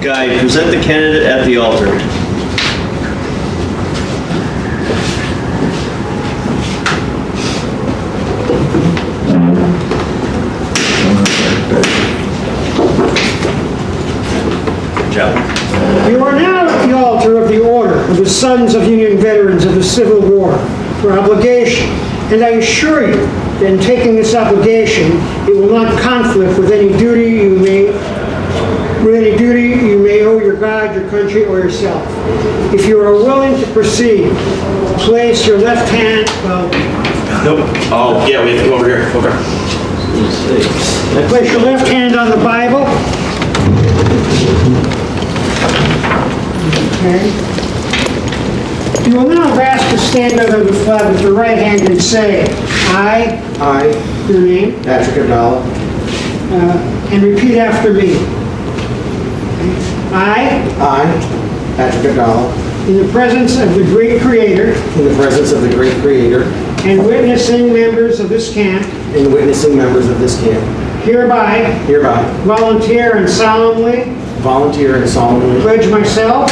Guy, present the candidate at the altar. Good job. You are now at the altar of the Order of the Sons of Union Veterans of the Civil War for obligation, and I assure you that in taking this obligation, it will not conflict with any duty you may owe your God, your country, or yourself. If you are willing to proceed, place your left hand, Nope. Oh, yeah, we have to go over here. Okay. place your left hand on the Bible. Okay. You will now be asked to stand under the flag with your right hand and say, I, your name, Patrick Abdallah, and repeat after me. I, Patrick Abdallah, in the presence of the great Creator, in the presence of the great Creator, and witnessing members of this camp, and witnessing members of this camp, hereby volunteer and solemnly pledge myself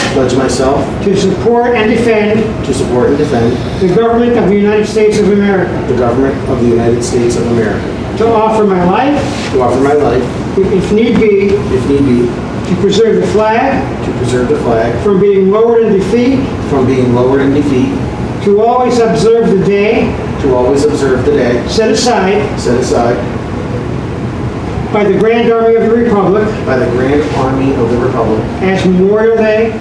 to support and defend the government of the United States of America, to offer my life, if need be, to preserve the flag from being lowered in defeat, to always observe the day set aside by the Grand Army of the Republic as Memorial Day,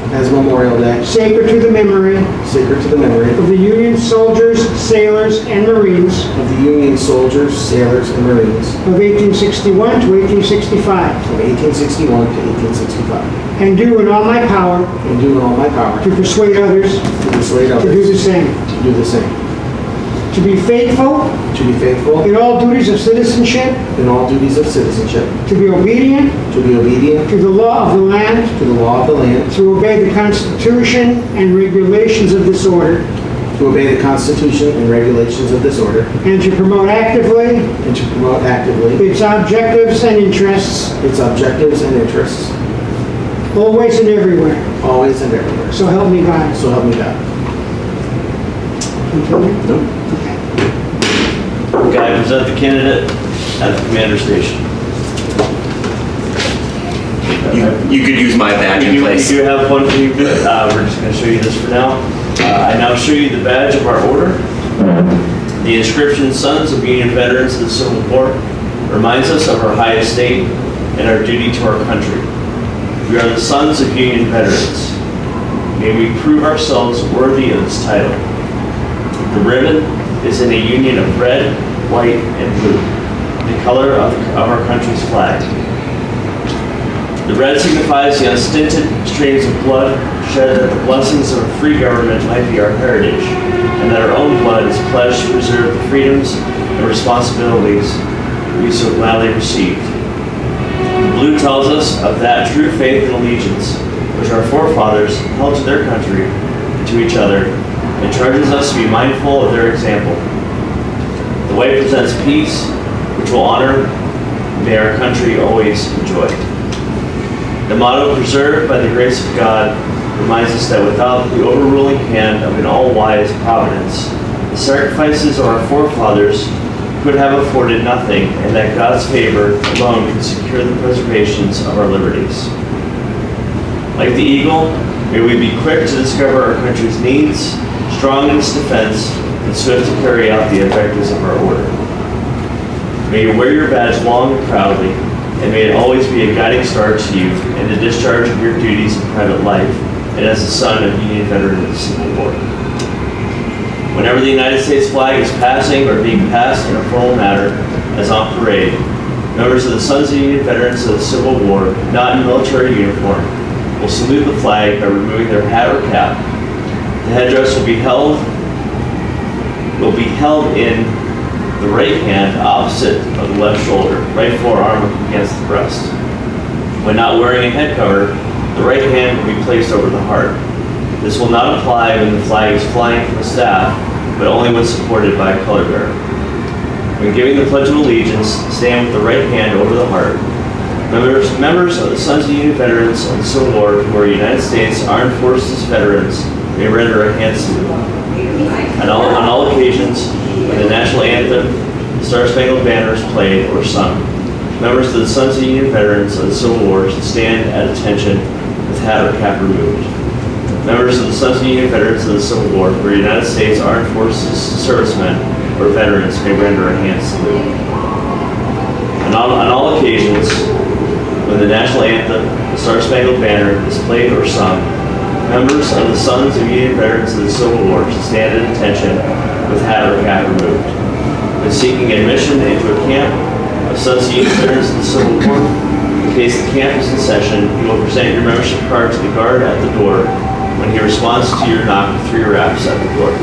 sacred to the memory of the Union soldiers, sailors, and Marines of 1861 to 1865, and do in all my power to persuade others to do the same. To be faithful in all duties of citizenship, to be obedient to the law of the land, to obey the Constitution and regulations of this order, and to promote actively its objectives and interests, always and everywhere. So help me God. Continue. Guy, present the candidate at the commander station. You could use my badge in place. We do have one for you, but we're just going to show you this for now. I now show you the badge of our order. The inscription, Sons of Union Veterans of the Civil War, reminds us of our high estate and our duty to our country. We are the Sons of Union Veterans. May we prove ourselves worthy of this title. The ribbon is in a union of red, white, and blue, the color of our country's flag. The red signifies the unstinted streams of blood shed that the blessings of a free government might be our heritage, and that our own blood is pledged to preserve the freedoms and responsibilities we so gladly received. The blue tells us of that true faith and allegiance which our forefathers held to their country and to each other, and charges us to be mindful of their example. The white presents peace, which will honor and may our country always enjoy. The motto, preserved by the grace of God, reminds us that without the overruling hand of an all-wise providence, the sacrifices of our forefathers could have afforded nothing, and that God's favor alone can secure the preservations of our liberties. Like the eagle, may we be quick to discover our country's needs, strong in its defense, and swift to carry out the objectives of our order. May you wear your badge long and proudly, and may it always be a guiding star to you in the discharge of your duties in private life and as a son of Union veteran of the Civil War. Whenever the United States flag is passing or being passed in a formal manner, as on parade, members of the Sons of Union Veterans of the Civil War, not in military uniform, will salute the flag by removing their hat or cap. The headdress will be held in the right hand opposite of the left shoulder, right forearm against the breast. When not wearing a head cover, the right hand will be placed over the heart. This will not apply when the flag is flying from the staff, but only when supported by a color bearer. When giving the Pledge of Allegiance, stand with the right hand over the heart. Members of the Sons of Union Veterans of the Civil War who are United States Armed Forces veterans may render a hand salute. On all occasions, when the national anthem, the Star Spangled Banner is played or sung, members of the Sons of Union Veterans of the Civil War should stand at attention with hat or cap removed. Members of the Sons of Union Veterans of the Civil War who are United States Armed Forces servicemen or veterans may render a hand salute. On all occasions, when the national anthem, the Star Spangled Banner, is played or sung, members of the Sons of Union Veterans of the Civil War should stand at attention with hat or cap removed. When seeking admission into a camp of Sons of Union Veterans of the Civil War, in case the camp is in session, you will present your membership card to the guard at the door when he responds to your knock with 3 raps at the door.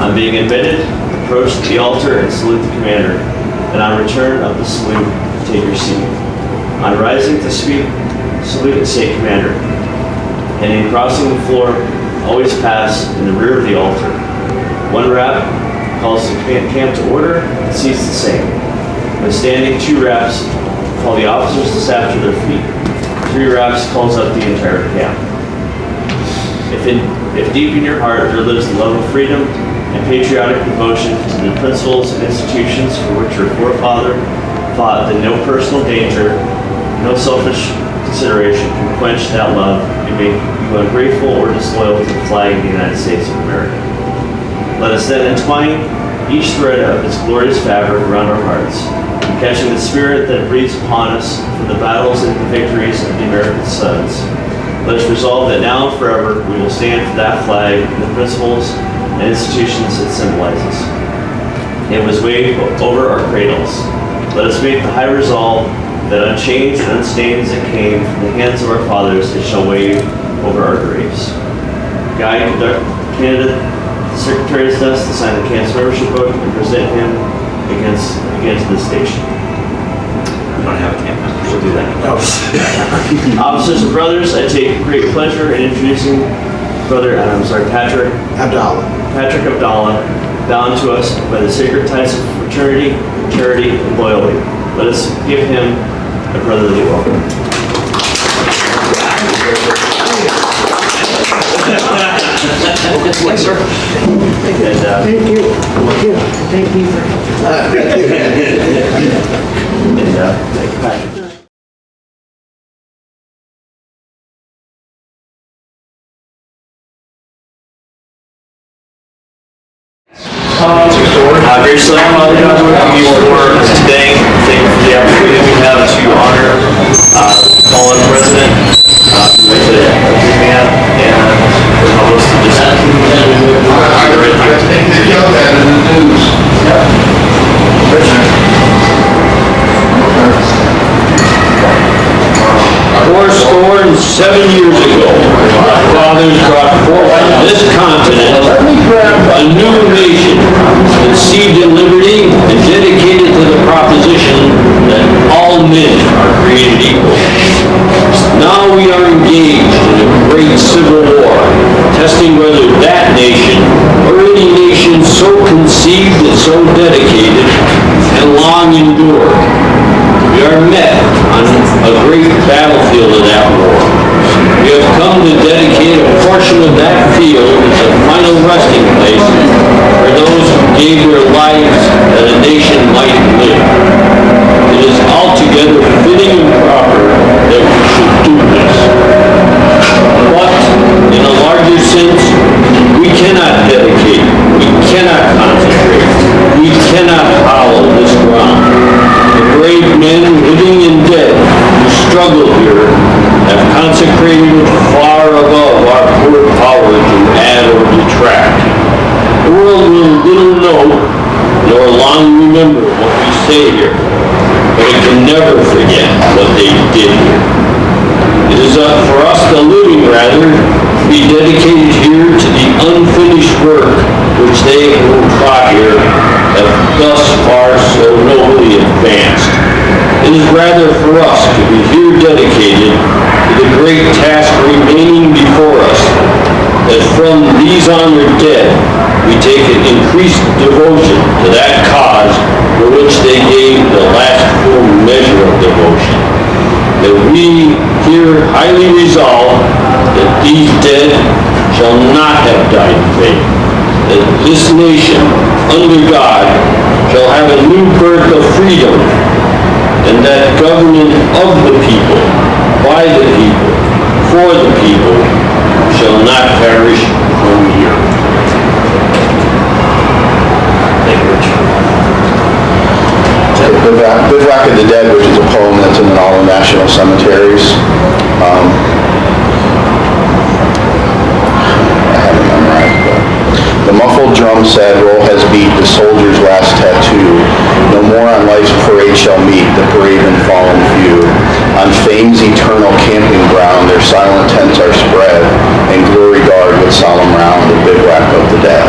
On being admitted, approach the altar and salute the commander, and on return of the salute, take your seat. On rising to speak, salute and say commander. And in crossing the floor, always pass in the rear of the altar. 1 rap calls the camp to order and cease the same. When standing, 2 raps call the officers to staff to their feet. 3 raps calls up the entire camp. If deep in your heart there lives the love of freedom and patriotic devotion to the principles and institutions for which your forefather fought, then no personal danger, no selfish consideration can quench that love and make you ungrateful or disloyal to the flag of the United States of America. Let us then entwine each thread of its glorious fabric around our hearts, catching the spirit that breathes upon us from the battles and the victories of the American sons. Let us resolve that now and forever we will stand for that flag and the principles and institutions it symbolizes. It was waved over our cradles. Let us make the high resolve that unchanged and unstained as it came from the hands of our fathers, it shall wave over our graves. Guide, candidate, the Secretary of State to sign the camp's membership book and present him against the station. We don't have a camp member. We'll do that. Officers and brothers, I take great pleasure in introducing Patrick Abdallah, bound to us by the sacred ties of fraternity, charity, and loyalty. Let us give him a brotherly welcome. Thank you. Thank you. Thank you, Patrick. Graciously, I'm going to welcome you for today. Thank you for the opportunity we have to honor fallen president, who was a good man, and almost to just honor it here today. 7 years ago, our fathers brought forth this continent a new nation conceived in liberty and dedicated to the proposition that all men are created equal. Now we are engaged in a great civil war, testing whether that nation or any nation so conceived and so dedicated and long endured. We are met on a great battlefield of that war. We have come to dedicate a portion of that field as a final resting place for those who gave their lives that a nation might live. It is altogether fitting and proper that we should do this. But, in a larger sense, we cannot dedicate, we cannot concentrate, we cannot hollow this ground. The brave men, living and dead, who struggled here, have consecrated it far above our poor power to add or detract. The world will little know, nor long remember what we say here, but it can never forget what they did here. It is for us, the living rather, to be dedicated here to the unfinished work which they who fought here have thus far so nobly advanced. It is rather for us to be here dedicated to the great task remaining before us, that from these honored dead we take an increased devotion to that cause for which they gave the last full measure of devotion. that we here highly resolve that these dead shall not have died in vain, that this nation, under God, shall have a new birth of freedom, and that government of the people, by the people, for the people, shall not perish from the earth. Thank you, Rich. Bivouac of the Dead, which is a poem that's in all the national cemeteries. I haven't memorized, but the muffled drum sad roll has beat the soldier's last tattoo. No more on life's parade shall meet the brave and fallen few. On fame's eternal camping ground, their silent tents are spread, and glory guard with solemn round the bivouac of the dead.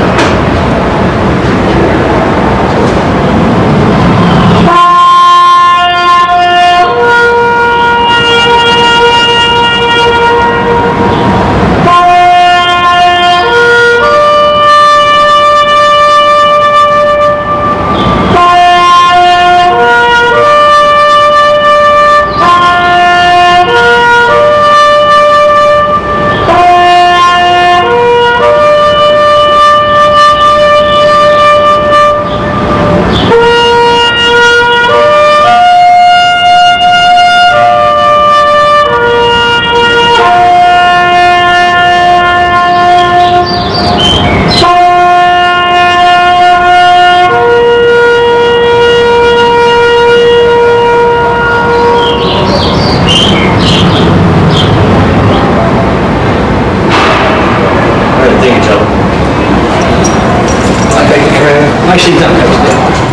Actually, no.